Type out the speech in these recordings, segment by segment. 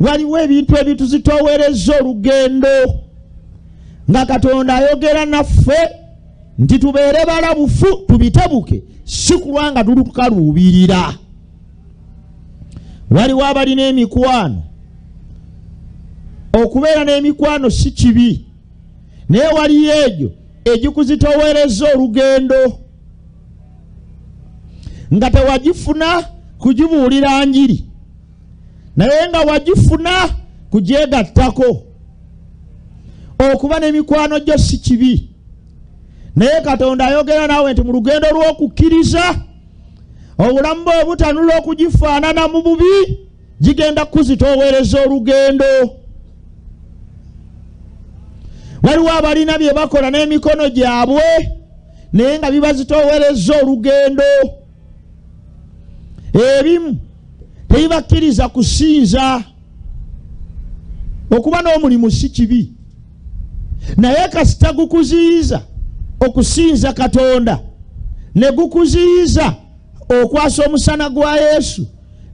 waliwo ebintu ebituzitoowereza olugendo nga Katonda ayogera naffe nti tubeere balabufu tubitebuke, si kulwa nga tulukaluubirira. Waliwo abalina emikwano. Okubeera n'emikwano si kibi, naye waliyo egyo egikuzitoowereza olugendo nga tewagifuna kugibuulira njiri, naye nga wagifuna kugyegattako. Okuba n'emikwano gyo si kibi, naye Katonda ayogera naawe nti mu lugendo lw'okukkiriza obulamu bwe butanula okugifaanana mu bubi, gigenda kuzitoowereza olugendo. Waliwo abalina bye bakola n'emikono gyabwe naye nga bibazitoowereza olugendo. Ebimu tebibakkiriza kusinza. Okuba n'omulimu si kibi, naye kasita gukuziyiza okusinza Katonda, ne gukuziyiza okwasa omusana gwa Yesu,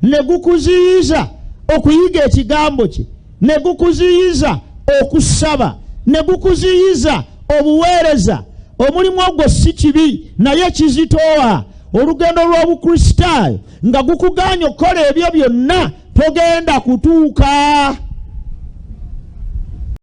ne gukuziyiza okuyiga ekigambo kye, ne gukuziyiza okusaba, ne gukuziyiza obuweereza, omulimu ogwo si kibi, naye kizitoowa. Olugendo lw'obukristaayo nga gukuganya okukola ebyo byonna togenda kutuuka.